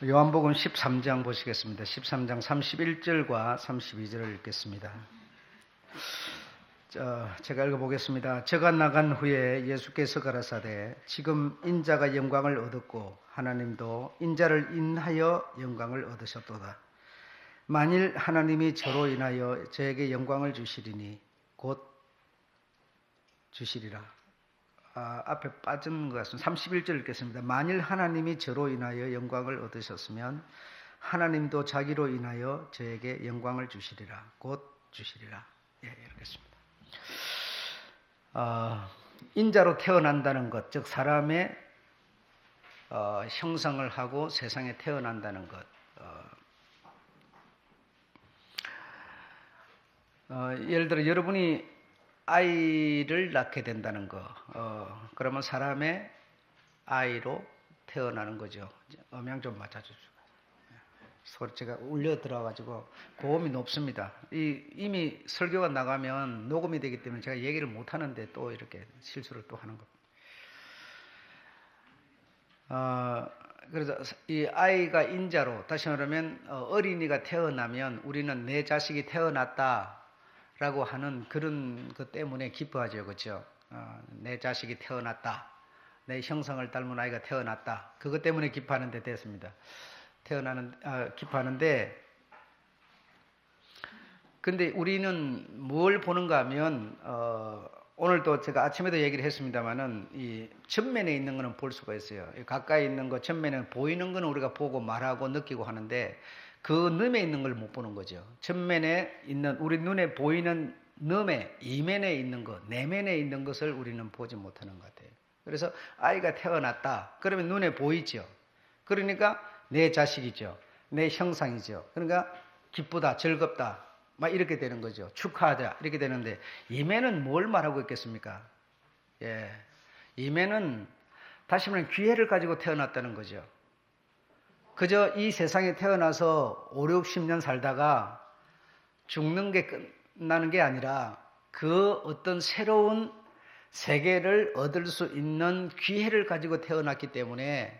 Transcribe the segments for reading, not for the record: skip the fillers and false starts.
요한복음 13장 보시겠습니다. 13장 31절과 32절을 읽겠습니다. 제가 읽어보겠습니다. 저가 나간 후에 예수께서 가라사대 지금 인자가 영광을 얻었고 하나님도 인자를 인하여 영광을 얻으셨도다. 만일 하나님이 저로 인하여 저에게 영광을 주시리니 곧 주시리라. 앞에 빠진 것 같습니다. 31절 읽겠습니다. 만일 하나님이 저로 인하여 영광을 얻으셨으면 하나님도 자기로 인하여 저에게 영광을 주시리라. 곧 주시리라. 읽겠습니다. 인자로 태어난다는 것, 즉 사람의 형상을 하고 세상에 태어난다는 것. 예를 들어 여러분이 아이를 낳게 된다는 거, 그러면 사람의 아이로 태어나는 거죠. 음향 좀 맞춰주시고. 소리 제가 울려 들어가지고 고음이 높습니다. 이미 설교가 나가면 녹음이 되기 때문에 제가 얘기를 못 하는데 또 이렇게 실수를 또 하는 겁니다. 그래서 이 아이가 인자로, 다시 말하면 어린이가 태어나면 우리는 내 자식이 태어났다 라고 하는 그런 것 때문에 기뻐하죠. 그렇죠? 내 자식이 태어났다. 내 형상을 닮은 아이가 태어났다. 그것 때문에 기뻐하는 데 됐습니다. 기뻐하는데, 근데 우리는 뭘 보는가 하면, 오늘도 제가 아침에도 얘기를 했습니다만은, 이 전면에 있는 거는 볼 수가 있어요. 가까이 있는 거, 전면에 보이는 거는 우리가 보고 말하고 느끼고 하는데, 그 늠에 있는 걸 못 보는 거죠. 전면에 있는, 우리 눈에 보이는 늠에, 이면에 있는 것, 내면에 있는 것을 우리는 보지 못하는 것 같아요. 그래서 아이가 태어났다. 그러면 눈에 보이죠. 그러니까 내 자식이죠. 내 형상이죠. 그러니까 기쁘다, 즐겁다, 막 이렇게 되는 거죠. 축하하자, 이렇게 되는데, 이면은 뭘 말하고 있겠습니까? 이면은 다시 말하면 기회를 가지고 태어났다는 거죠. 그저 이 세상에 태어나서 5, 60년 살다가 죽는 게 끝나는 게 아니라 그 어떤 새로운 세계를 얻을 수 있는 기회를 가지고 태어났기 때문에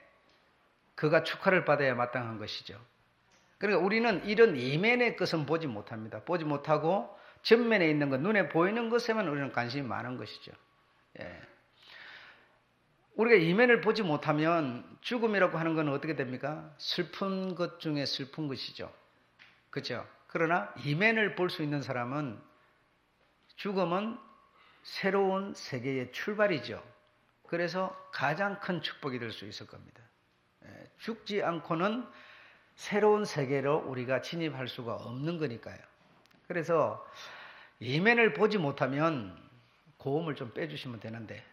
그가 축하를 받아야 마땅한 것이죠. 그러니까 우리는 이런 이면의 것은 보지 못합니다. 보지 못하고 전면에 있는 것, 눈에 보이는 것에만 우리는 관심이 많은 것이죠. 우리가 이면을 보지 못하면 죽음이라고 하는 건 어떻게 됩니까? 슬픈 것 중에 슬픈 것이죠. 그렇죠? 그러나 이면을 볼 수 있는 사람은 죽음은 새로운 세계의 출발이죠. 그래서 가장 큰 축복이 될 수 있을 겁니다. 죽지 않고는 새로운 세계로 우리가 진입할 수가 없는 거니까요. 그래서 이면을 보지 못하면 고음을 좀 빼주시면 되는데,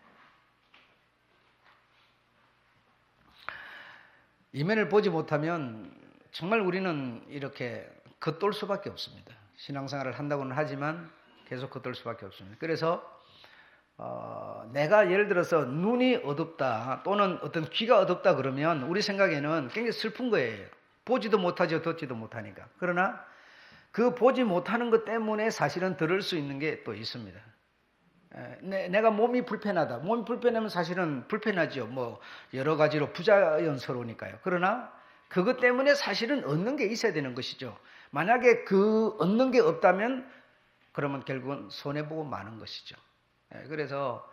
이면을 보지 못하면 정말 우리는 이렇게 겉돌 수밖에 없습니다. 신앙생활을 한다고는 하지만 계속 겉돌 수밖에 없습니다. 그래서 내가 예를 들어서 눈이 어둡다 또는 어떤 귀가 어둡다 그러면 우리 생각에는 굉장히 슬픈 거예요. 보지도 못하죠. 듣지도 못하니까. 그러나 그 보지 못하는 것 때문에 사실은 들을 수 있는 게 또 있습니다. 내가 몸이 불편하다. 몸이 불편하면 사실은 불편하죠. 뭐 여러 가지로 부자연스러우니까요. 그러나 그것 때문에 사실은 얻는 게 있어야 되는 것이죠. 만약에 그 얻는 게 없다면 그러면 결국은 손해보고 마는 것이죠. 그래서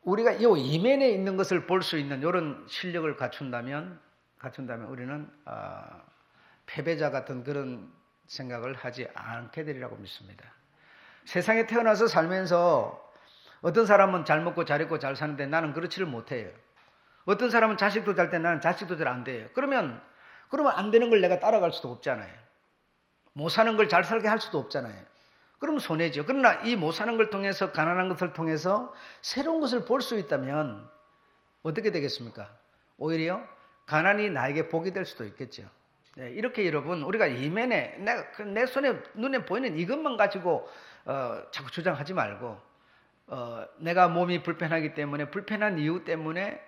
우리가 이 이면에 있는 것을 볼 수 있는 이런 실력을 갖춘다면 우리는 패배자 같은 그런 생각을 하지 않게 되리라고 믿습니다. 세상에 태어나서 살면서 어떤 사람은 잘 먹고 잘 입고 잘 사는데 나는 그렇지를 못해요. 어떤 사람은 자식도 잘 때 나는 자식도 잘 안 돼요. 그러면 안 되는 걸 내가 따라갈 수도 없잖아요. 못 사는 걸 잘 살게 할 수도 없잖아요. 그러면 손해죠. 그러나 이 못 사는 걸 통해서, 가난한 것을 통해서 새로운 것을 볼 수 있다면 어떻게 되겠습니까? 오히려 가난이 나에게 복이 될 수도 있겠죠. 이렇게 여러분, 우리가 이면에 내 손에 눈에 보이는 이것만 가지고 자꾸 주장하지 말고, 내가 몸이 불편하기 때문에, 불편한 이유 때문에,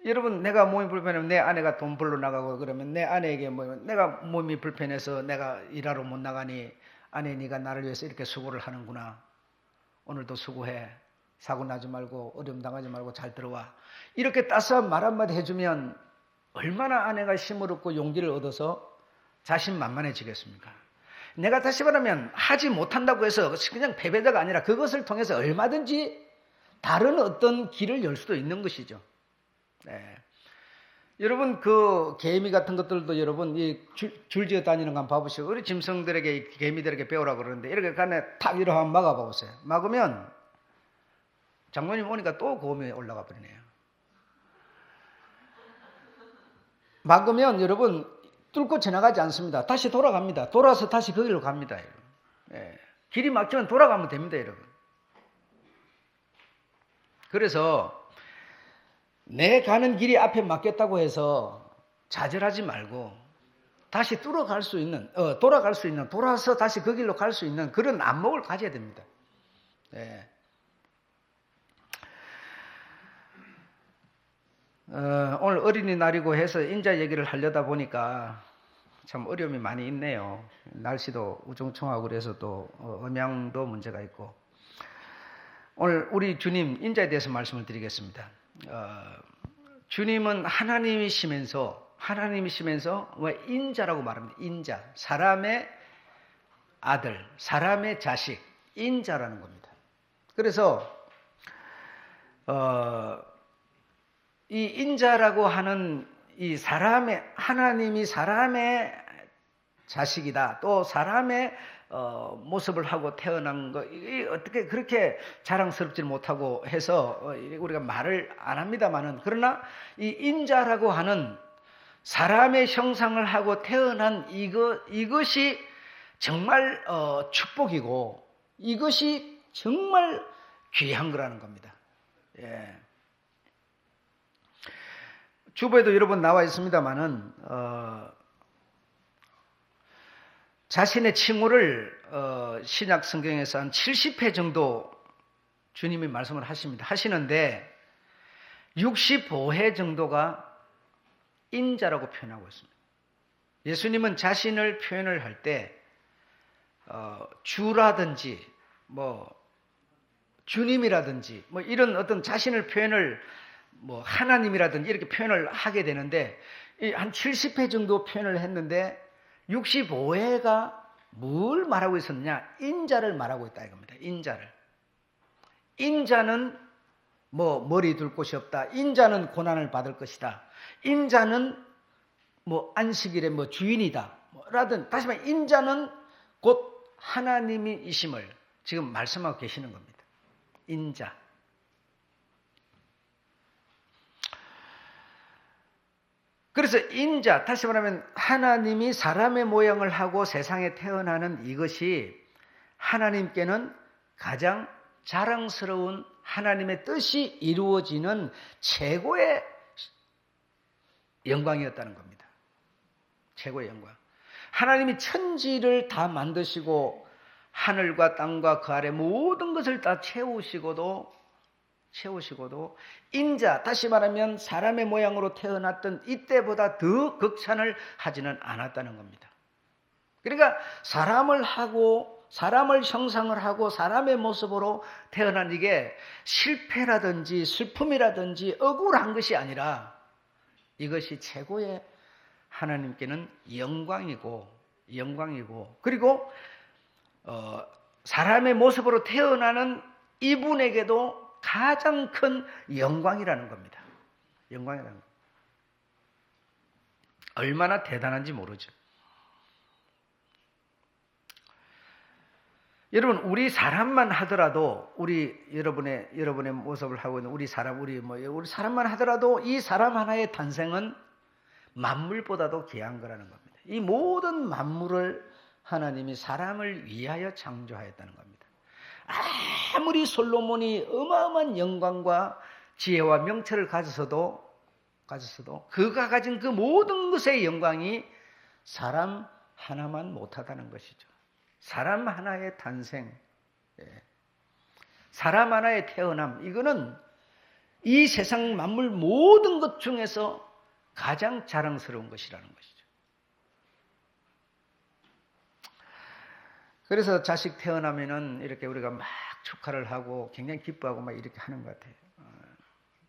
여러분, 내가 몸이 불편하면 내 아내가 돈 벌러 나가고 그러면 내 아내에게 내가 몸이 불편해서 내가 일하러 못 나가니 아내 네가 나를 위해서 이렇게 수고를 하는구나. 오늘도 수고해. 사고 나지 말고 어려움 당하지 말고 잘 들어와. 이렇게 따스한 말 한마디 해주면 얼마나 아내가 힘을 얻고 용기를 얻어서 자신만만해지겠습니까? 내가 다시 말하면 하지 못한다고 해서 그냥 패배자가 아니라 그것을 통해서 얼마든지 다른 어떤 길을 열 수도 있는 것이죠. 네. 여러분 그 개미 같은 것들도 여러분 이 줄지어 다니는 거 한번 봐보시고 우리 짐승들에게 개미들에게 배우라고 그러는데 이렇게 간에 탁 이렇게 한번 막아보세요. 막으면 장모님 오니까 또 고음이 올라가 버리네요. 막으면 여러분 뚫고 지나가지 않습니다. 다시 돌아갑니다. 돌아서 다시 그 길로 갑니다. 예. 길이 막히면 돌아가면 됩니다, 여러분. 그래서 내 가는 길이 앞에 막혔다고 해서 좌절하지 말고 다시 돌아갈 수 있는, 돌아서 다시 그 길로 갈 수 있는 그런 안목을 가져야 됩니다. 예. 오늘 어린이날이고 해서 인자 얘기를 하려다 보니까 참 어려움이 많이 있네요. 날씨도 우중충하고 그래서 또 음향도 문제가 있고. 오늘 우리 주님 인자에 대해서 말씀을 드리겠습니다. 주님은 하나님이시면서 왜 인자라고 말합니다. 인자, 사람의 아들, 사람의 자식, 인자라는 겁니다. 그래서 이 인자라고 하는 이 하나님이 사람의 자식이다. 또 사람의 모습을 하고 태어난 거, 어떻게 그렇게 자랑스럽지 못하고 해서 우리가 말을 안 합니다만은, 그러나 이 인자라고 하는 사람의 형상을 하고 태어난 이것이 정말 축복이고 이것이 정말 귀한 거라는 겁니다. 예. 주보에도 여러 번 나와 있습니다만은 자신의 칭호를 신약 성경에서 한 70회 정도 주님이 말씀을 하시는데 65회 정도가 인자라고 표현하고 있습니다. 예수님은 자신을 표현을 할 때 주라든지 주님이라든지 이런 어떤 자신을 표현을 하나님이라든지 이렇게 표현을 하게 되는데 한 70회 정도 표현을 했는데 65회가 뭘 말하고 있었느냐? 인자를 말하고 있다 이겁니다. 인자는 머리 둘 곳이 없다. 인자는 고난을 받을 것이다. 인자는 안식일의 주인이다. 라든 다시 말해 인자는 곧 하나님이심을 지금 말씀하고 계시는 겁니다. 인자. 그래서 인자, 다시 말하면 하나님이 사람의 모양을 하고 세상에 태어나는 이것이 하나님께는 가장 자랑스러운 하나님의 뜻이 이루어지는 최고의 영광이었다는 겁니다. 최고의 영광. 하나님이 천지를 다 만드시고 하늘과 땅과 그 아래 모든 것을 다 채우시고도 인자, 다시 말하면 사람의 모양으로 태어났던 이때보다 더 극찬을 하지는 않았다는 겁니다. 그러니까 사람을 형상을 하고 사람의 모습으로 태어난 이게 실패라든지 슬픔이라든지 억울한 것이 아니라 이것이 최고의 하나님께는 영광이고 그리고 사람의 모습으로 태어나는 이분에게도 가장 큰 영광이라는 겁니다. 영광이라는 겁니다. 얼마나 대단한지 모르죠. 여러분, 우리 사람만 하더라도 여러분의 모습을 하고 있는 우리 사람만 하더라도 이 사람 하나의 탄생은 만물보다도 귀한 거라는 겁니다. 이 모든 만물을 하나님이 사람을 위하여 창조하였다는 겁니다. 아무리 솔로몬이 어마어마한 영광과 지혜와 명철을 가졌어도 그가 가진 그 모든 것의 영광이 사람 하나만 못하다는 것이죠. 사람 하나의 탄생, 사람 하나의 태어남, 이거는 이 세상 만물 모든 것 중에서 가장 자랑스러운 것이라는 것이죠. 그래서 자식 태어나면은 이렇게 우리가 막 축하를 하고 굉장히 기뻐하고 막 이렇게 하는 것 같아요.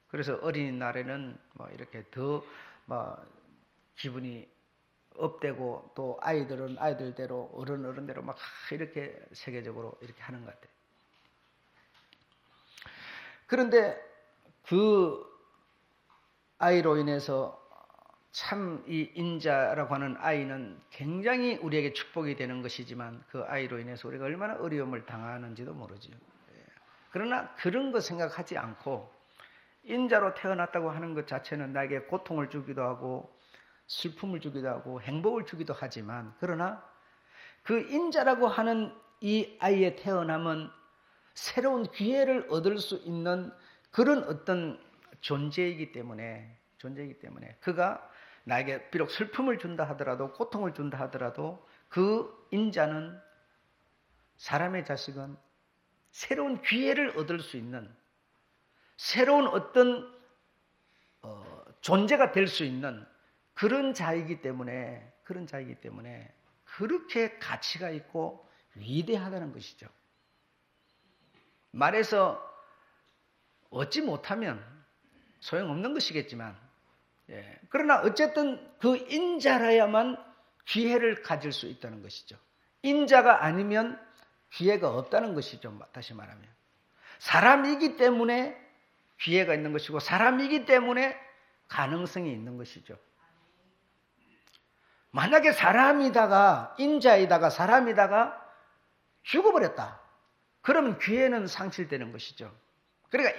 그래서 어린이날에는 이렇게 더 뭐 기분이 업되고 또 아이들은 아이들대로 어른대로 막 이렇게 세계적으로 이렇게 하는 것 같아요. 그런데 그 아이로 인해서 참 이 인자라고 하는 아이는 굉장히 우리에게 축복이 되는 것이지만 그 아이로 인해서 우리가 얼마나 어려움을 당하는지도 모르죠. 그러나 그런 거 생각하지 않고 인자로 태어났다고 하는 것 자체는 나에게 고통을 주기도 하고 슬픔을 주기도 하고 행복을 주기도 하지만 그러나 그 인자라고 하는 이 아이의 태어남은 새로운 기회를 얻을 수 있는 그런 어떤 존재이기 때문에 그가 나에게 비록 슬픔을 준다 하더라도 고통을 준다 하더라도 그 인자는 사람의 자식은 새로운 기회를 얻을 수 있는 새로운 어떤 존재가 될 수 있는 그런 자이기 때문에 그렇게 가치가 있고 위대하다는 것이죠. 말해서 얻지 못하면 소용없는 것이겠지만 그러나 어쨌든 그 인자라야만 기회를 가질 수 있다는 것이죠. 인자가 아니면 기회가 없다는 것이죠. 다시 말하면 사람이기 때문에 기회가 있는 것이고 사람이기 때문에 가능성이 있는 것이죠. 만약에 사람이다가 인자이다가 사람이다가 죽어버렸다. 그러면 기회는 상실되는 것이죠. 그러니까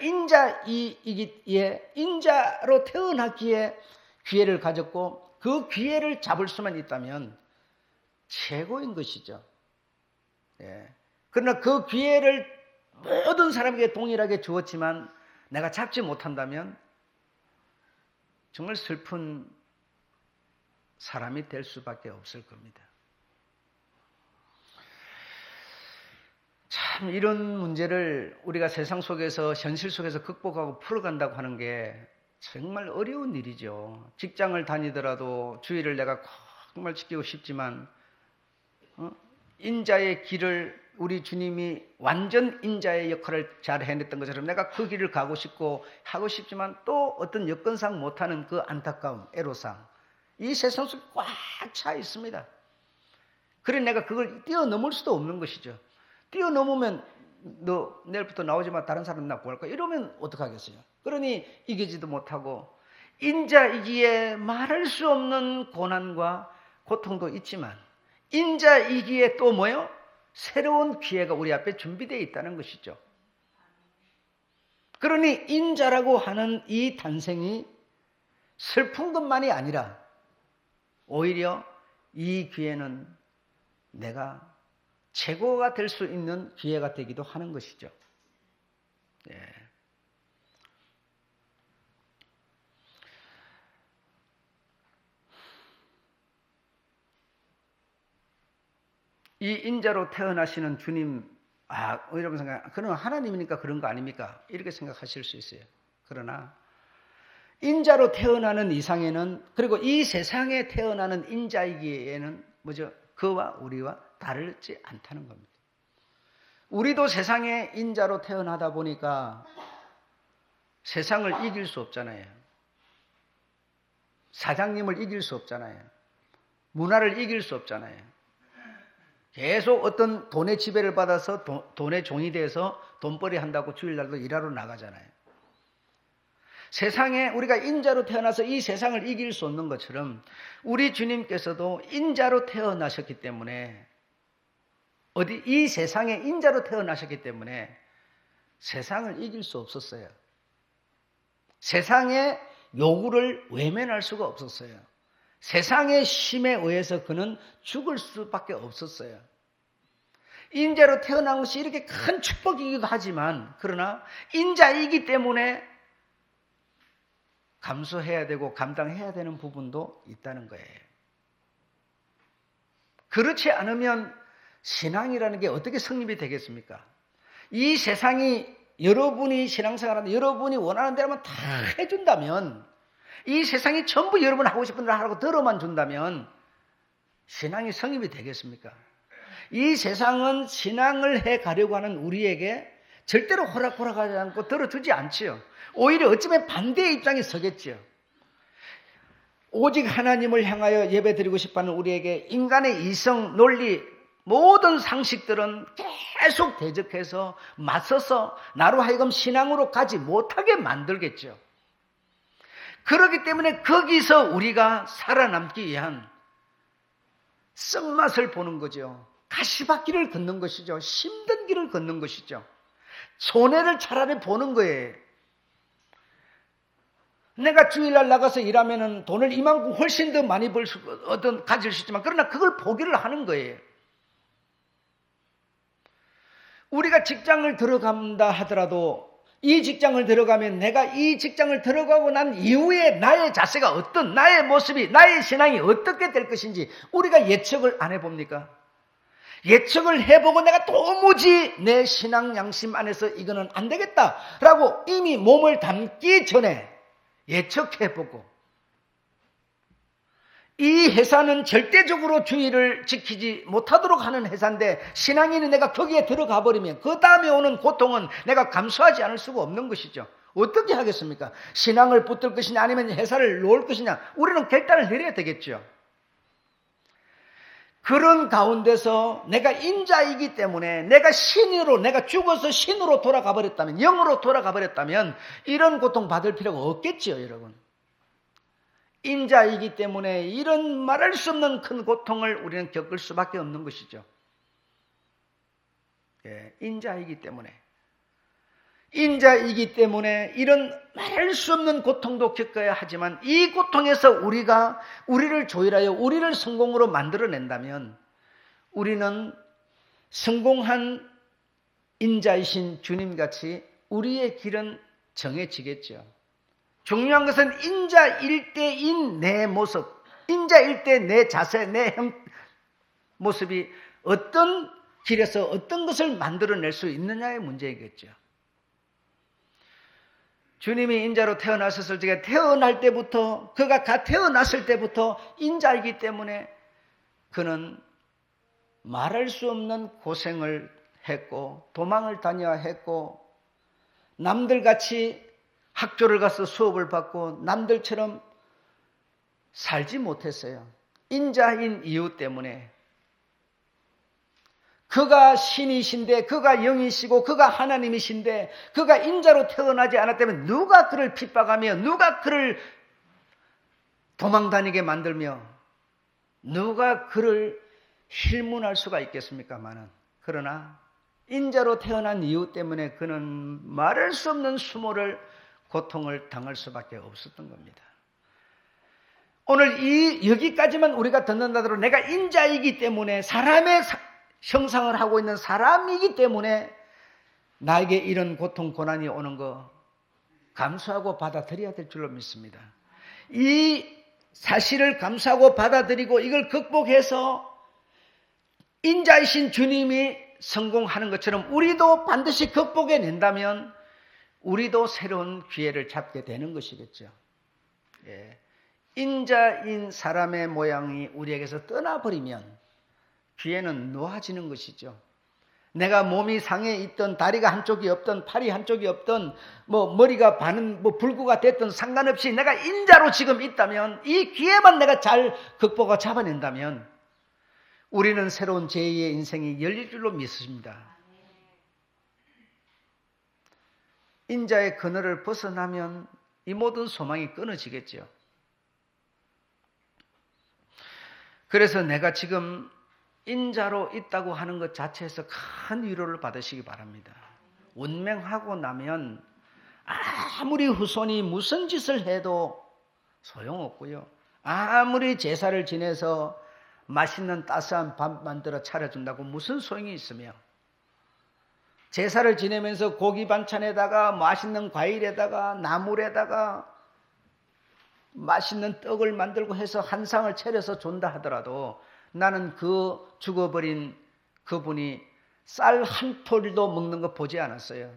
인자로 태어났기에 기회를 가졌고 그 기회를 잡을 수만 있다면 최고인 것이죠. 그러나 그 기회를 모든 사람에게 동일하게 주었지만 내가 잡지 못한다면 정말 슬픈 사람이 될 수밖에 없을 겁니다. 참 이런 문제를 우리가 세상 속에서 현실 속에서 극복하고 풀어간다고 하는 게 정말 어려운 일이죠. 직장을 다니더라도 주의를 내가 정말 지키고 싶지만 인자의 길을 우리 주님이 완전 인자의 역할을 잘 해냈던 것처럼 내가 그 길을 가고 싶고 하고 싶지만 또 어떤 여건상 못하는 그 안타까움, 애로사항 이 세상 속에 꽉 차 있습니다. 그래 내가 그걸 뛰어넘을 수도 없는 것이죠. 뛰어넘으면 너 내일부터 나오지 마 다른 사람 나 구할 거야 이러면 어떡하겠어요. 그러니 이기지도 못하고 인자이기에 말할 수 없는 고난과 고통도 있지만 인자이기에 또 뭐요? 새로운 기회가 우리 앞에 준비되어 있다는 것이죠. 그러니 인자라고 하는 이 탄생이 슬픈 것만이 아니라 오히려 이 기회는 내가 최고가 될 수 있는 기회가 되기도 하는 것이죠. 이 인자로 태어나시는 주님, 여러분 생각, 그는 하나님이니까 그런 거 아닙니까? 이렇게 생각하실 수 있어요. 그러나 인자로 태어나는 이상에는 그리고 이 세상에 태어나는 인자이기에는 뭐죠? 그와 우리와 다르지 않다는 겁니다. 우리도 세상에 인자로 태어나다 보니까 세상을 이길 수 없잖아요. 사장님을 이길 수 없잖아요. 문화를 이길 수 없잖아요. 계속 어떤 돈의 지배를 받아서 돈의 종이 돼서 돈벌이 한다고 주일날도 일하러 나가잖아요. 세상에 우리가 인자로 태어나서 이 세상을 이길 수 없는 것처럼 우리 주님께서도 인자로 태어나셨기 때문에 이 세상에 인자로 태어나셨기 때문에 세상을 이길 수 없었어요. 세상의 요구를 외면할 수가 없었어요. 세상의 힘에 의해서 그는 죽을 수밖에 없었어요. 인자로 태어난 것이 이렇게 큰 축복이기도 하지만 그러나 인자이기 때문에 감수해야 되고 감당해야 되는 부분도 있다는 거예요. 그렇지 않으면 신앙이라는 게 어떻게 성립이 되겠습니까? 이 세상이 여러분이 신앙생활하는데 여러분이 원하는 대로만 다 해준다면 이 세상이 전부 여러분 하고 싶은 대로 하라고 들어만 준다면 신앙이 성립이 되겠습니까? 이 세상은 신앙을 해가려고 하는 우리에게 절대로 호락호락하지 않고 들어주지 않지요. 오히려 어쩌면 반대의 입장에 서겠지요. 오직 하나님을 향하여 예배드리고 싶어하는 우리에게 인간의 이성, 논리, 모든 상식들은 계속 대적해서 맞서서 나로 하여금 신앙으로 가지 못하게 만들겠죠. 그렇기 때문에 거기서 우리가 살아남기 위한 썩맛을 보는 거죠. 가시밭길을 걷는 것이죠. 힘든 길을 걷는 것이죠. 손해를 차라리 보는 거예요. 내가 주일날 나가서 일하면 돈을 이만큼 훨씬 더 많이 가질 수 있지만, 그러나 그걸 포기를 하는 거예요. 우리가 직장을 들어간다 하더라도 이 직장을 들어가면 내가 이 직장을 들어가고 난 이후에 나의 자세가 어떤, 나의 모습이, 나의 신앙이 어떻게 될 것인지 우리가 예측을 안 해봅니까? 예측을 해보고 내가 도무지 내 신앙 양심 안에서 이거는 안 되겠다라고 이미 몸을 담기 전에 예측해보고, 이 회사는 절대적으로 주의를 지키지 못하도록 하는 회사인데 신앙인이 내가 거기에 들어가 버리면 그 다음에 오는 고통은 내가 감수하지 않을 수가 없는 것이죠. 어떻게 하겠습니까? 신앙을 붙들 것이냐 아니면 회사를 놓을 것이냐, 우리는 결단을 내려야 되겠죠. 그런 가운데서 내가 인자이기 때문에 내가 신으로, 내가 죽어서 신으로 돌아가 버렸다면, 영으로 돌아가 버렸다면 이런 고통 받을 필요가 없겠지요, 여러분. 인자이기 때문에 이런 말할 수 없는 큰 고통을 우리는 겪을 수밖에 없는 것이죠. 인자이기 때문에 이런 말할 수 없는 고통도 겪어야 하지만, 이 고통에서 우리를 조율하여 우리를 성공으로 만들어낸다면 우리는 성공한 인자이신 주님같이 우리의 길은 정해지겠죠. 중요한 것은 인자일 때인 내 모습, 인자일 때 내 자세, 내 모습이 어떤 길에서 어떤 것을 만들어낼 수 있느냐의 문제이겠죠. 주님이 인자로 태어나셨을 때, 태어날 때부터, 그가 태어났을 때부터 인자이기 때문에 그는 말할 수 없는 고생을 했고 도망을 다녀야 했고, 남들같이 학교를 가서 수업을 받고 남들처럼 살지 못했어요. 인자인 이유 때문에. 그가 신이신데, 그가 영이시고 그가 하나님이신데, 그가 인자로 태어나지 않았다면 누가 그를 핍박하며 누가 그를 도망다니게 만들며 누가 그를 힐문할 수가 있겠습니까마는. 그러나 인자로 태어난 이유 때문에 그는 말할 수 없는 수모를, 고통을 당할 수밖에 없었던 겁니다. 오늘 여기까지만 우리가 듣는다 하더라도 내가 인자이기 때문에, 사람의 형상을 하고 있는 사람이기 때문에 나에게 이런 고통, 고난이 오는 거 감수하고 받아들여야 될 줄로 믿습니다. 이 사실을 감수하고 받아들이고 이걸 극복해서 인자이신 주님이 성공하는 것처럼 우리도 반드시 극복해낸다면 우리도 새로운 기회를 잡게 되는 것이겠죠. 인자인 사람의 모양이 우리에게서 떠나버리면 기회는 놓아지는 것이죠. 내가 몸이 상해 있던, 다리가 한쪽이 없던, 팔이 한쪽이 없던, 머리가 불구가 됐던 상관없이 내가 인자로 지금 있다면, 이 기회만 내가 잘 극복하고 잡아낸다면 우리는 새로운 제2의 인생이 열릴 줄로 믿습니다. 인자의 그늘을 벗어나면 이 모든 소망이 끊어지겠죠. 그래서 내가 지금 인자로 있다고 하는 것 자체에서 큰 위로를 받으시기 바랍니다. 운명하고 나면 아무리 후손이 무슨 짓을 해도 소용없고요. 아무리 제사를 지내서 맛있는 따스한 밥 만들어 차려준다고 무슨 소용이 있으며, 제사를 지내면서 고기 반찬에다가 맛있는 과일에다가 나물에다가 맛있는 떡을 만들고 해서 한 상을 차려서 준다 하더라도 나는 그 죽어버린 그분이 쌀 한 톨도 먹는 거 보지 않았어요.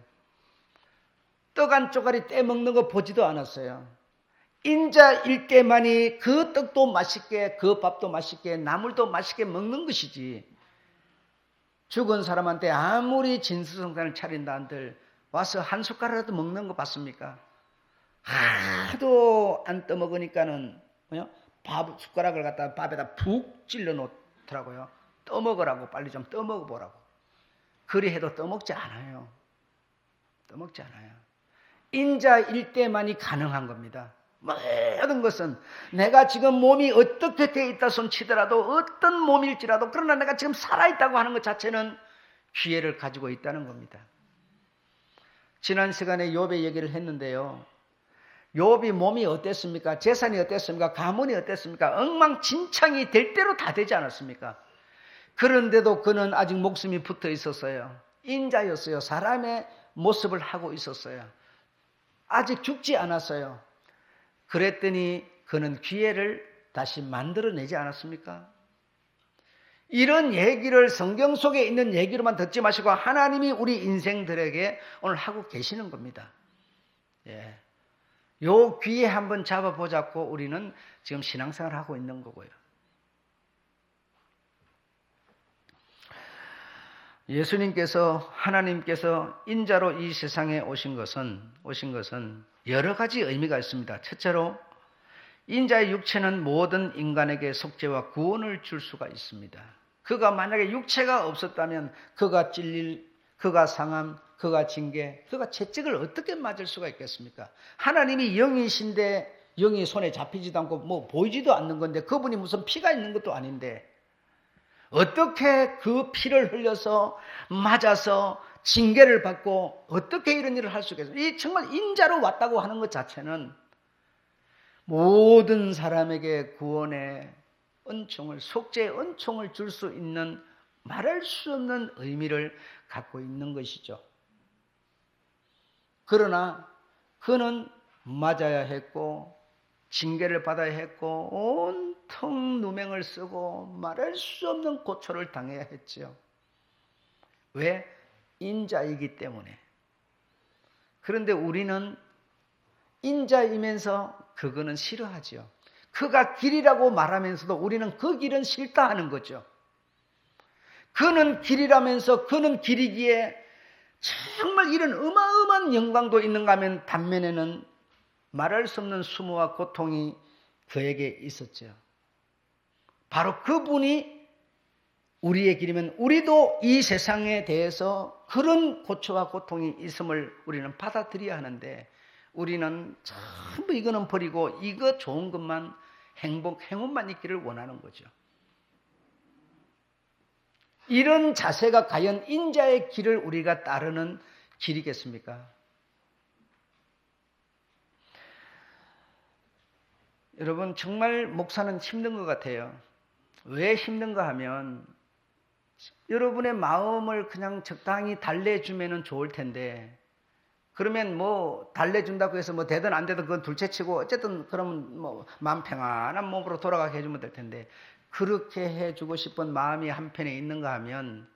떡 한 쪼가리 떼먹는 거 보지도 않았어요. 인자일 때만이 그 떡도 맛있게, 그 밥도 맛있게, 나물도 맛있게 먹는 것이지, 죽은 사람한테 아무리 진수성찬을 차린다 한들 와서 한 숟가락이라도 먹는 거 봤습니까? 하도 안 떠먹으니까는 밥 숟가락을 갖다 밥에다 푹 찔러 놓더라고요. 떠먹으라고, 빨리 좀 떠먹어 보라고. 그리 해도 떠먹지 않아요. 떠먹지 않아요. 인자일 때만이 가능한 겁니다. 모든 것은 내가 지금 몸이 어떻게 돼 있다 손치더라도, 어떤 몸일지라도, 그러나 내가 지금 살아있다고 하는 것 자체는 기회를 가지고 있다는 겁니다. 지난 시간에 욥의 얘기를 했는데요. 욥이 몸이 어땠습니까? 재산이 어땠습니까? 가문이 어땠습니까? 엉망진창이 될 대로 다 되지 않았습니까? 그런데도 그는 아직 목숨이 붙어 있었어요. 인자였어요. 사람의 모습을 하고 있었어요. 아직 죽지 않았어요. 그랬더니 그는 기회를 다시 만들어내지 않았습니까? 이런 얘기를 성경 속에 있는 얘기로만 듣지 마시고 하나님이 우리 인생들에게 오늘 하고 계시는 겁니다. 예. 요 귀에 한번 잡아보자고 우리는 지금 신앙생활을 하고 있는 거고요. 예수님께서, 하나님께서 인자로 이 세상에 오신 것은 여러 가지 의미가 있습니다. 첫째로 인자의 육체는 모든 인간에게 속죄와 구원을 줄 수가 있습니다. 그가 만약에 육체가 없었다면 그가 찔릴, 그가 상함, 그가 징계, 그가 채찍을 어떻게 맞을 수가 있겠습니까? 하나님이 영이신데 영이 손에 잡히지도 않고 뭐 보이지도 않는 건데 그분이 무슨 피가 있는 것도 아닌데 어떻게 그 피를 흘려서 맞아서 징계를 받고 어떻게 이런 일을 할 수 있겠습니까? 이 정말 인자로 왔다고 하는 것 자체는 모든 사람에게 구원의 은총을, 속죄의 은총을 줄 수 있는 말할 수 없는 의미를 갖고 있는 것이죠. 그러나 그는 맞아야 했고 징계를 받아야 했고 온통 누명을 쓰고 말할 수 없는 고초를 당해야 했죠. 왜? 인자이기 때문에. 그런데 우리는 인자이면서 그거는 싫어하죠. 그가 길이라고 말하면서도 우리는 그 길은 싫다 하는 거죠. 그는 길이라면서 그는 길이기에 정말 이런 어마어마한 영광도 있는가 하면 반면에는 말할 수 없는 수모와 고통이 그에게 있었죠. 바로 그분이 우리의 길이면 우리도 이 세상에 대해서 그런 고초와 고통이 있음을 우리는 받아들여야 하는데 우리는 전부 이거는 버리고 이거 좋은 것만 행운만 있기를 원하는 거죠. 이런 자세가 과연 인자의 길을 우리가 따르는 길이겠습니까? 여러분 정말 목사는 힘든 것 같아요. 왜 힘든가 하면 여러분의 마음을 그냥 적당히 달래주면 좋을 텐데 그러면 뭐 달래준다고 해서 뭐 되든 안 되든 그건 둘째치고 어쨌든 그러면 뭐 마음 평안한 몸으로 돌아가게 해주면 될 텐데 그렇게 해주고 싶은 마음이 한편에 있는가 하면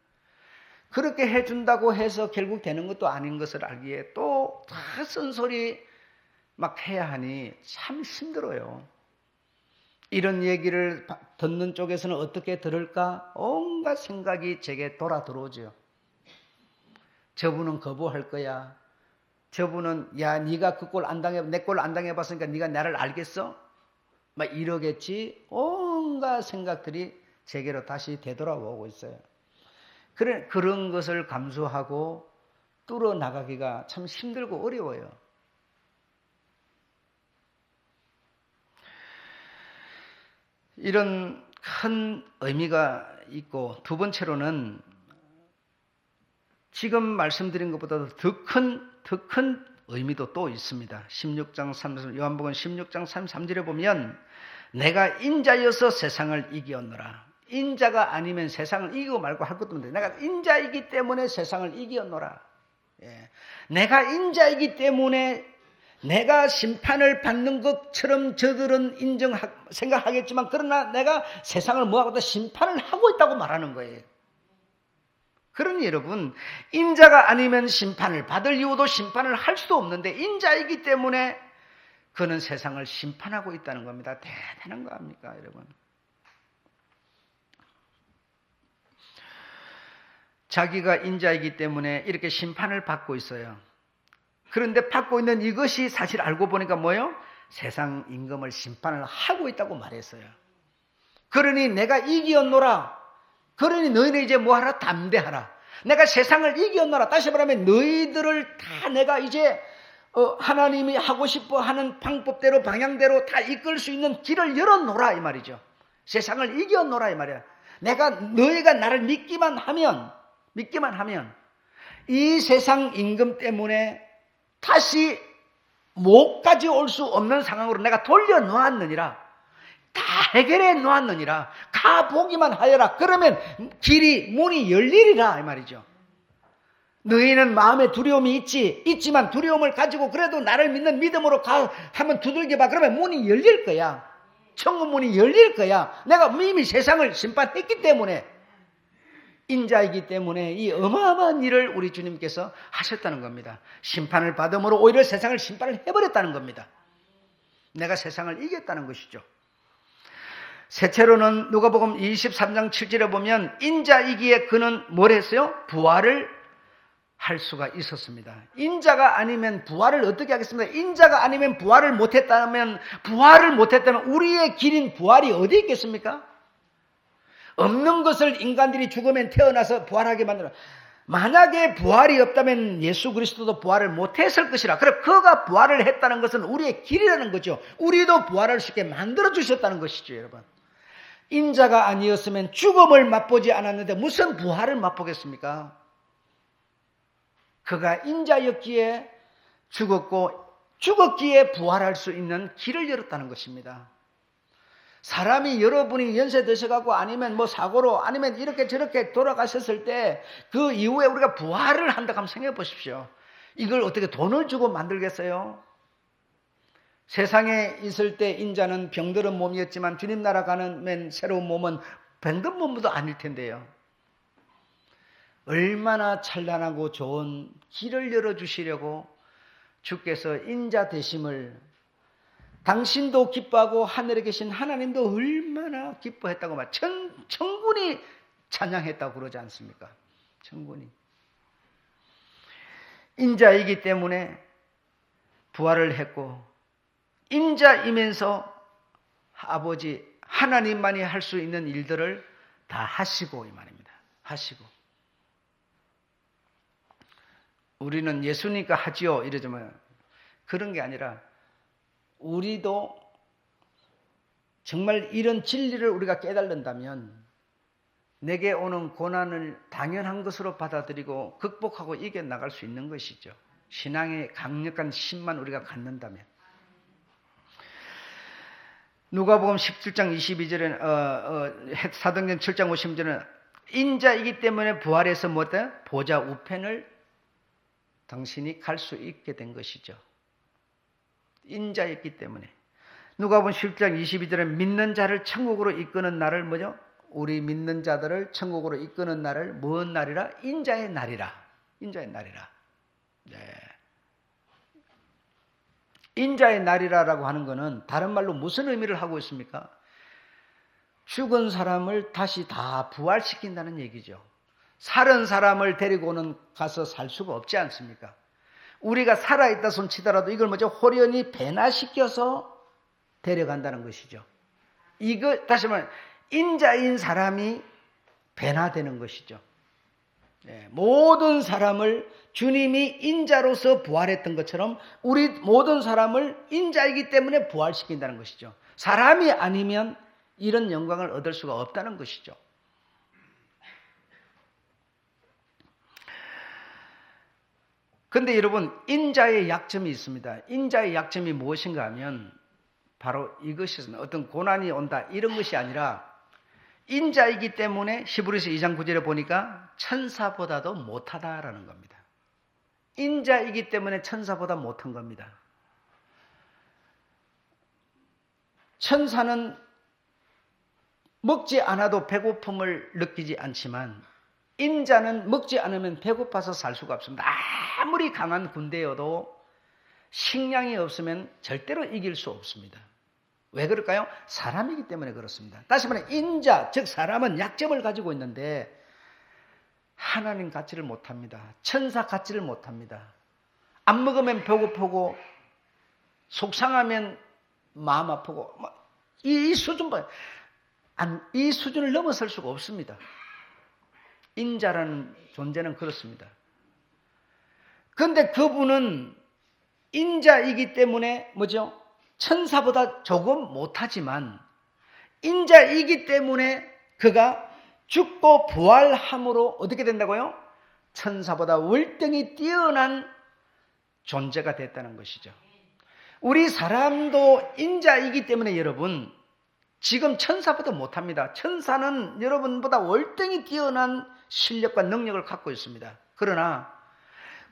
그렇게 해준다고 해서 결국 되는 것도 아닌 것을 알기에 또 다 쓴소리 막 해야 하니 참 힘들어요. 이런 얘기를 듣는 쪽에서는 어떻게 들을까? 온갖 생각이 제게 돌아 들어오죠. 저분은 거부할 거야. 저분은 야 네가 그 꼴 안 당해 내 꼴 안 당해봤으니까 네가 나를 알겠어? 막 이러겠지. 온갖 생각들이 제게로 다시 되돌아오고 있어요. 그런 것을 감수하고 뚫어 나가기가 참 힘들고 어려워요. 이런 큰 의미가 있고 두 번째로는 지금 말씀드린 것보다도 더 큰 의미도 또 있습니다. 16장 33, 요한복음 16장 33절에 보면 내가 인자여서 세상을 이기었노라. 인자가 아니면 세상을 이기고 말고 할 것도 없는데 내가 인자이기 때문에 세상을 이기었노라. 예. 내가 인자이기 때문에 내가 심판을 받는 것처럼 저들은 생각하겠지만 그러나 내가 세상을 뭐하고 심판을 하고 있다고 말하는 거예요. 그러니 여러분 인자가 아니면 심판을 받을 이유도 심판을 할 수도 없는데 인자이기 때문에 그는 세상을 심판하고 있다는 겁니다. 대단한 거 아닙니까 여러분? 자기가 인자이기 때문에 이렇게 심판을 받고 있어요. 그런데 받고 있는 이것이 사실 알고 보니까 뭐예요? 세상 임금을 심판을 하고 있다고 말했어요. 그러니 내가 이기었노라. 그러니 너희는 이제 뭐하라? 담대하라. 내가 세상을 이기었노라. 다시 말하면 너희들을 다 내가 이제 하나님이 하고 싶어 하는 방법대로 방향대로 다 이끌 수 있는 길을 열어놓으라 이 말이죠. 세상을 이겨놓으라 이 말이야. 너희가 나를 믿기만 하면 이 세상 임금 때문에 다시 목까지 올 수 없는 상황으로 내가 돌려놓았느니라. 다 해결해 놓았느니라. 가보기만 하여라. 그러면 문이 열리리라 이 말이죠. 너희는 마음에 두려움이 있지만 두려움을 가지고 그래도 나를 믿는 믿음으로 한번 두들겨봐. 그러면 문이 열릴 거야. 천국 문이 열릴 거야. 내가 이미 세상을 심판했기 때문에, 인자이기 때문에 이 어마어마한 일을 우리 주님께서 하셨다는 겁니다. 심판을 받음으로 오히려 세상을 심판을 해버렸다는 겁니다. 내가 세상을 이겼다는 것이죠. 셋째로는 누가복음 23장 7절에 보면 인자이기에 그는 뭘 했어요? 부활을 할 수가 있었습니다. 인자가 아니면 부활을 어떻게 하겠습니까? 인자가 아니면 부활을 못했다면 우리의 길인 부활이 어디 있겠습니까? 없는 것을 인간들이 죽으면 태어나서 부활하게 만들어. 만약에 부활이 없다면 예수 그리스도도 부활을 못했을 것이라. 그래 그가 부활을 했다는 것은 우리의 길이라는 거죠. 우리도 부활할 수 있게 만들어 주셨다는 것이죠, 여러분. 인자가 아니었으면 죽음을 맛보지 않았는데 무슨 부활을 맛보겠습니까? 그가 인자였기에 죽었기에 부활할 수 있는 길을 열었다는 것입니다. 사람이 여러분이 연세 드셔가고 아니면 뭐 사고로 아니면 이렇게 저렇게 돌아가셨을 때 그 이후에 우리가 부활을 한다고 한번 생각해 보십시오. 이걸 어떻게 돈을 주고 만들겠어요? 세상에 있을 때 인자는 병들은 몸이었지만 주님 나라 가는 새로운 몸은 병든 몸도 아닐 텐데요. 얼마나 찬란하고 좋은 길을 열어주시려고 주께서 인자 되심을 당신도 기뻐하고 하늘에 계신 하나님도 얼마나 기뻐했다고 천군이 찬양했다고 그러지 않습니까? 천군이. 인자이기 때문에 부활을 했고 인자이면서 아버지 하나님만이 할 수 있는 일들을 다 하시고 이 말입니다. 하시고. 우리는 예수니까 하지요 이러지만 그런 게 아니라 우리도 정말 이런 진리를 우리가 깨달는다면 내게 오는 고난을 당연한 것으로 받아들이고 극복하고 이겨나갈 수 있는 것이죠. 신앙의 강력한 힘만 우리가 갖는다면. 누가복음 17장 22절에 사도행전 7장 50절은 인자이기 때문에 부활해서 뭐다? 보좌 우편을 당신이 갈 수 있게 된 것이죠. 인자였기 때문에. 누가복음 10장 22절에 믿는 자를 천국으로 이끄는 날을 뭐죠? 우리 믿는 자들을 천국으로 이끄는 날을 무슨 날이라? 인자의 날이라. 인자의 날이라. 네. 인자의 날이라고 하는 것은 다른 말로 무슨 의미를 하고 있습니까? 죽은 사람을 다시 다 부활시킨다는 얘기죠. 살은 사람을 데리고는 가서 살 수가 없지 않습니까? 우리가 살아있다 손 치더라도 이걸 뭐죠? 호련히 배나시켜서 데려간다는 것이죠. 이거 다시 말하면 인자인 사람이 배나되는 것이죠. 네, 모든 사람을 주님이 인자로서 부활했던 것처럼 우리 모든 사람을 인자이기 때문에 부활시킨다는 것이죠. 사람이 아니면 이런 영광을 얻을 수가 없다는 것이죠. 그런데 여러분 인자의 약점이 있습니다. 인자의 약점이 무엇인가 하면 바로 이것이었습니다. 어떤 고난이 온다 이런 것이 아니라 인자이기 때문에 히브리서 2장 9절에 보니까 천사보다도 못하다라는 겁니다. 인자이기 때문에 천사보다 못한 겁니다. 천사는 먹지 않아도 배고픔을 느끼지 않지만 인자는 먹지 않으면 배고파서 살 수가 없습니다. 아무리 강한 군대여도 식량이 없으면 절대로 이길 수 없습니다. 왜 그럴까요? 사람이기 때문에 그렇습니다. 다시 말해 인자, 즉 사람은 약점을 가지고 있는데 하나님 같지를 못합니다. 천사 같지를 못합니다. 안 먹으면 배고프고 속상하면 마음 아프고 이 수준 봐. 이 수준을 넘어설 수가 없습니다. 인자라는 존재는 그렇습니다. 그런데 그분은 인자이기 때문에 뭐죠? 천사보다 조금 못하지만 인자이기 때문에 그가 죽고 부활함으로 어떻게 된다고요? 천사보다 월등히 뛰어난 존재가 됐다는 것이죠. 우리 사람도 인자이기 때문에 여러분 지금 천사보다 못합니다. 천사는 여러분보다 월등히 뛰어난 실력과 능력을 갖고 있습니다. 그러나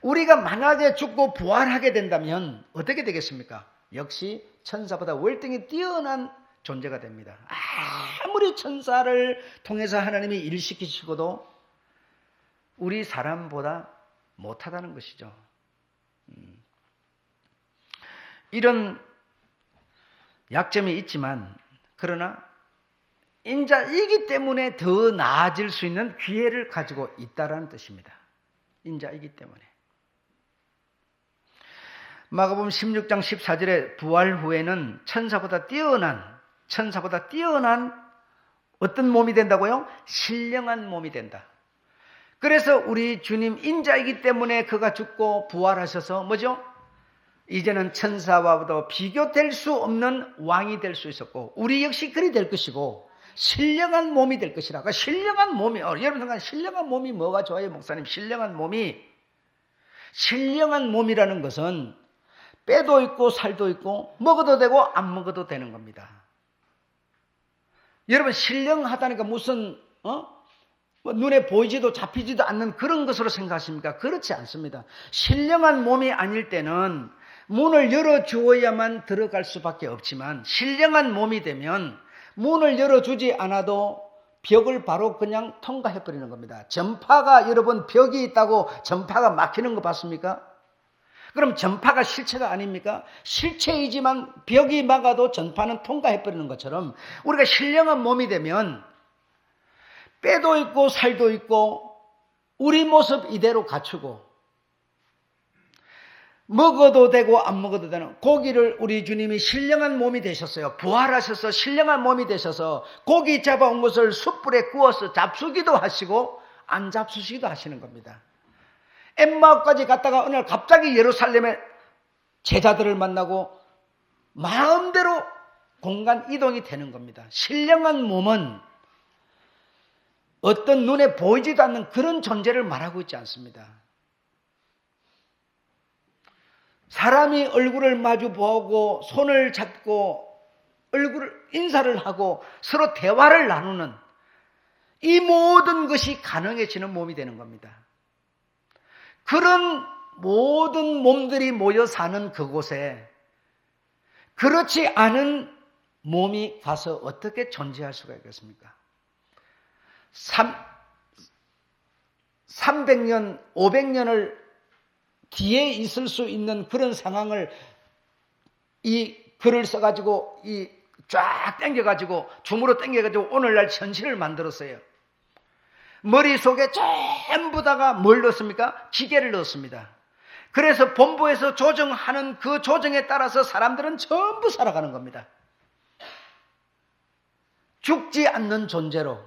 우리가 만약에 죽고 부활하게 된다면 어떻게 되겠습니까? 역시 천사보다 월등히 뛰어난 존재가 됩니다. 아무리 천사를 통해서 하나님이 일시키시고도 우리 사람보다 못하다는 것이죠. 이런 약점이 있지만 그러나 인자이기 때문에 더 나아질 수 있는 기회를 가지고 있다는 뜻입니다. 인자이기 때문에. 마가복음 16장 14절에 부활 후에는 천사보다 뛰어난 어떤 몸이 된다고요? 신령한 몸이 된다. 그래서 우리 주님 인자이기 때문에 그가 죽고 부활하셔서 뭐죠? 이제는 천사와도 비교될 수 없는 왕이 될 수 있었고 우리 역시 그리 될 것이고 신령한 몸이 될 것이라. 신령한 몸이 여러분 생각 신령한 몸이 뭐가 좋아요, 목사님? 신령한 몸이라는 것은 뼈도 있고 살도 있고 먹어도 되고 안 먹어도 되는 겁니다. 여러분 신령하다니까 무슨 눈에 보이지도 잡히지도 않는 그런 것으로 생각하십니까? 그렇지 않습니다. 신령한 몸이 아닐 때는 문을 열어주어야만 들어갈 수밖에 없지만 신령한 몸이 되면 문을 열어주지 않아도 벽을 바로 그냥 통과해버리는 겁니다. 전파가 여러분 벽이 있다고 전파가 막히는 거 봤습니까? 그럼 전파가 실체가 아닙니까? 실체이지만 벽이 막아도 전파는 통과해버리는 것처럼 우리가 신령한 몸이 되면 뼈도 있고 살도 있고 우리 모습 이대로 갖추고 먹어도 되고 안 먹어도 되는 고기를 우리 주님이 신령한 몸이 되셨어요. 부활하셔서 신령한 몸이 되셔서 고기 잡아온 것을 숯불에 구워서 잡수기도 하시고 안 잡수시기도 하시는 겁니다. 엠마오까지 갔다가 어느 날 갑자기 예루살렘에 제자들을 만나고 마음대로 공간 이동이 되는 겁니다. 신령한 몸은 어떤 눈에 보이지도 않는 그런 존재를 말하고 있지 않습니다. 사람이 얼굴을 마주 보고 손을 잡고 인사를 하고 서로 대화를 나누는 이 모든 것이 가능해지는 몸이 되는 겁니다. 그런 모든 몸들이 모여 사는 그곳에 그렇지 않은 몸이 가서 어떻게 존재할 수가 있겠습니까? 300년, 500년을 뒤에 있을 수 있는 그런 상황을 이 글을 써가지고 쫙 당겨가지고 줌으로 당겨가지고 오늘날 현실을 만들었어요. 머릿속에 전부 다가 뭘 넣었습니까? 기계를 넣었습니다. 그래서 본부에서 조정하는 그 조정에 따라서 사람들은 전부 살아가는 겁니다. 죽지 않는 존재로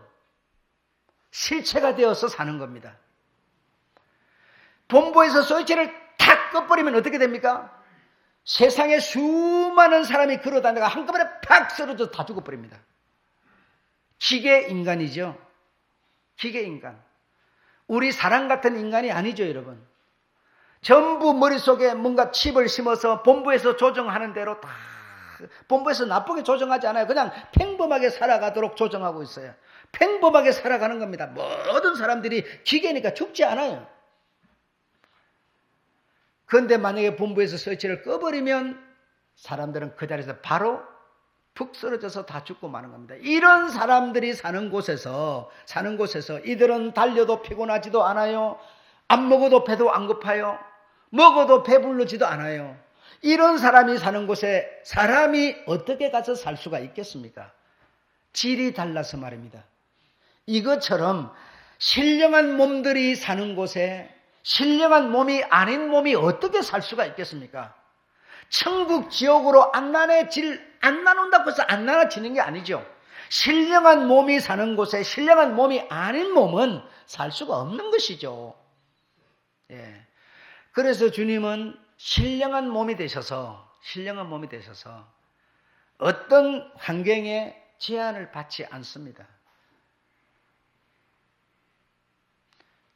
실체가 되어서 사는 겁니다. 본부에서 스위치를 탁 꺼버리면 어떻게 됩니까? 세상에 수많은 사람이 걸어다니다가 한꺼번에 팍 쓰러져서 다 죽어버립니다. 기계 인간이죠. 기계 인간. 우리 사람 같은 인간이 아니죠, 여러분. 전부 머릿속에 뭔가 칩을 심어서 본부에서 조정하는 대로 다 본부에서 나쁘게 조정하지 않아요. 그냥 평범하게 살아가도록 조정하고 있어요. 평범하게 살아가는 겁니다. 모든 사람들이 기계니까 죽지 않아요. 그런데 만약에 본부에서 스위치를 꺼버리면 사람들은 그 자리에서 바로 푹 쓰러져서 다 죽고 마는 겁니다. 이런 사람들이 사는 곳에서 이들은 달려도 피곤하지도 않아요. 안 먹어도 배도 안 고파요. 먹어도 배부르지도 않아요. 이런 사람이 사는 곳에 사람이 어떻게 가서 살 수가 있겠습니까? 질이 달라서 말입니다. 이것처럼 신령한 몸들이 사는 곳에 신령한 몸이 아닌 몸이 어떻게 살 수가 있겠습니까? 천국 지옥으로 안란의 질 안 나눈다고 해서 안 나눠지는 게 아니죠. 신령한 몸이 사는 곳에 신령한 몸이 아닌 몸은 살 수가 없는 것이죠. 예. 그래서 주님은 신령한 몸이 되셔서 어떤 환경에 제한을 받지 않습니다.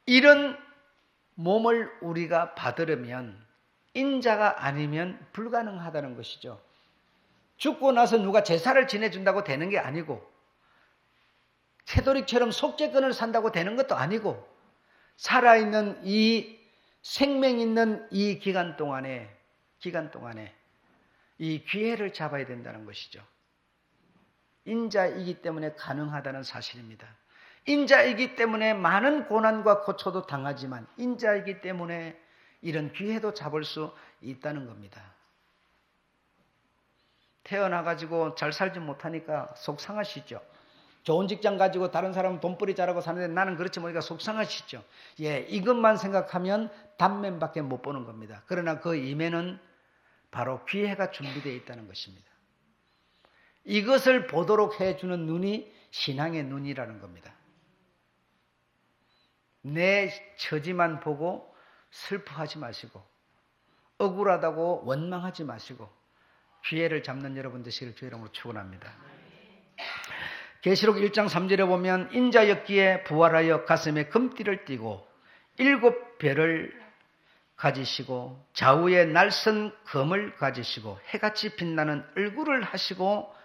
이런 몸을 우리가 받으려면 인자가 아니면 불가능하다는 것이죠. 죽고 나서 누가 제사를 지내준다고 되는 게 아니고 캐토릭처럼 속죄권을 산다고 되는 것도 아니고 살아있는 이 생명 있는 이 기간 동안에 이 기회를 잡아야 된다는 것이죠. 인자이기 때문에 가능하다는 사실입니다. 인자이기 때문에 많은 고난과 고초도 당하지만 인자이기 때문에 이런 기회도 잡을 수 있다는 겁니다. 태어나가지고 잘 살지 못하니까 속상하시죠. 좋은 직장 가지고 다른 사람은 돈벌이 잘하고 사는데 나는 그렇지 못하니까 속상하시죠. 예, 이것만 생각하면 단면밖에 못 보는 겁니다. 그러나 그 이면은 바로 기회가 준비되어 있다는 것입니다. 이것을 보도록 해주는 눈이 신앙의 눈이라는 겁니다. 내 처지만 보고 슬퍼하지 마시고 억울하다고 원망하지 마시고 기회를 잡는 여러분 되시길 주의 이름으로 축원합니다. 계시록 1장 3절에 보면 인자였기에 부활하여 가슴에 금띠를 띠고 7별을 가지시고 좌우에 날선 검을 가지시고 해같이 빛나는 얼굴을 하시고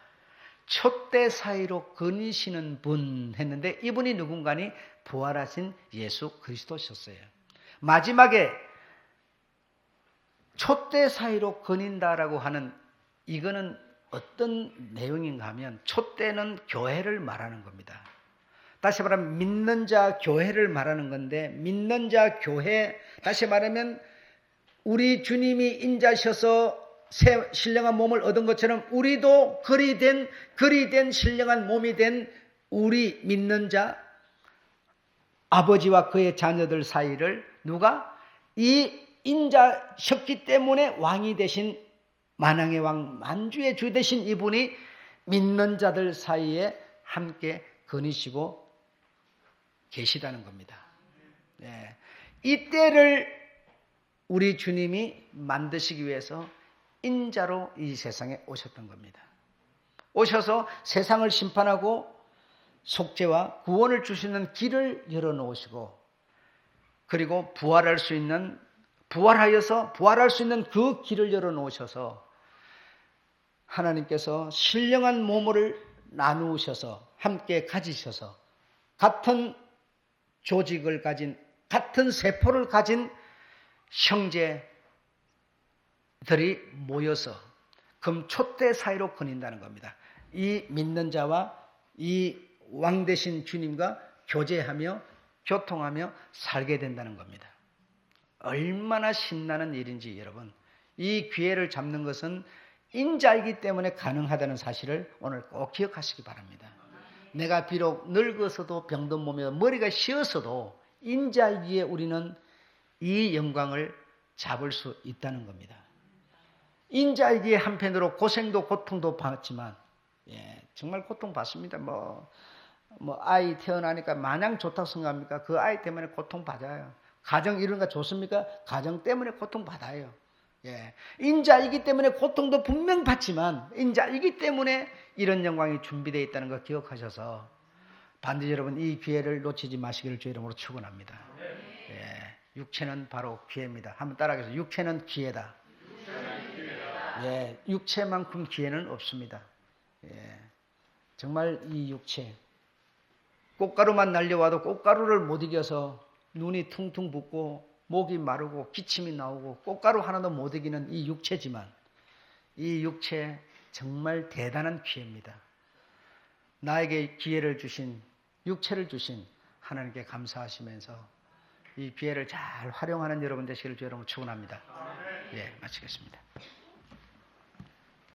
촛대 사이로 거니시는 분 했는데 이분이 누군가니 부활하신 예수 그리스도셨어요. 마지막에 촛대 사이로 거닌다라고 하는 이거는 어떤 내용인가 하면 촛대는 교회를 말하는 겁니다. 다시 말하면 믿는 자 교회를 말하는 건데 믿는 자 교회 다시 말하면 우리 주님이 인자셔서 새 신령한 몸을 얻은 것처럼 우리도 그리 된 신령한 몸이 된 우리 믿는 자 아버지와 그의 자녀들 사이를 누가 이 인자셨기 때문에 왕이 되신 만왕의 왕 만주의 주 되신 이분이 믿는 자들 사이에 함께 거니시고 계시다는 겁니다. 네. 이때를 우리 주님이 만드시기 위해서 인자로 이 세상에 오셨던 겁니다. 오셔서 세상을 심판하고 속죄와 구원을 주시는 길을 열어놓으시고 그리고 부활할 수 있는 그 길을 열어놓으셔서 하나님께서 신령한 몸을 나누셔서 함께 가지셔서 같은 조직을 가진 같은 세포를 가진 형제들이 모여서 금촛대 사이로 거닌다는 겁니다. 이 믿는 자와 이 왕 되신 주님과 교제하며 교통하며 살게 된다는 겁니다. 얼마나 신나는 일인지 여러분 이 기회를 잡는 것은 인자이기 때문에 가능하다는 사실을 오늘 꼭 기억하시기 바랍니다. 내가 비록 늙어서도 병든 몸에 머리가 쉬었어도 인자이기에 우리는 이 영광을 잡을 수 있다는 겁니다. 인자이기에 한편으로 고생도 고통도 받지만 정말 고통받습니다. 아이 태어나니까 마냥 좋다고 생각합니까? 그 아이 때문에 고통받아요. 가정 이런 거 좋습니까? 가정 때문에 고통받아요. 인자이기 때문에 고통도 분명 받지만 인자이기 때문에 이런 영광이 준비되어 있다는 걸 기억하셔서 반드시 여러분 이 기회를 놓치지 마시기를 주의 이름으로 축원합니다. 육체는 바로 기회입니다. 한번 따라하겠습니다. 육체는 기회다. 육체만큼 기회는 없습니다. 정말 이 육체 꽃가루만 날려와도 꽃가루를 못 이겨서 눈이 퉁퉁 붓고 목이 마르고 기침이 나오고 꽃가루 하나도 못 이기는 이 육체지만 이 육체 정말 대단한 기회입니다. 나에게 기회를 주신 육체를 주신 하나님께 감사하시면서 이 기회를 잘 활용하는 여러분 되시기를 주의 이름으로 축원합니다. 마치겠습니다.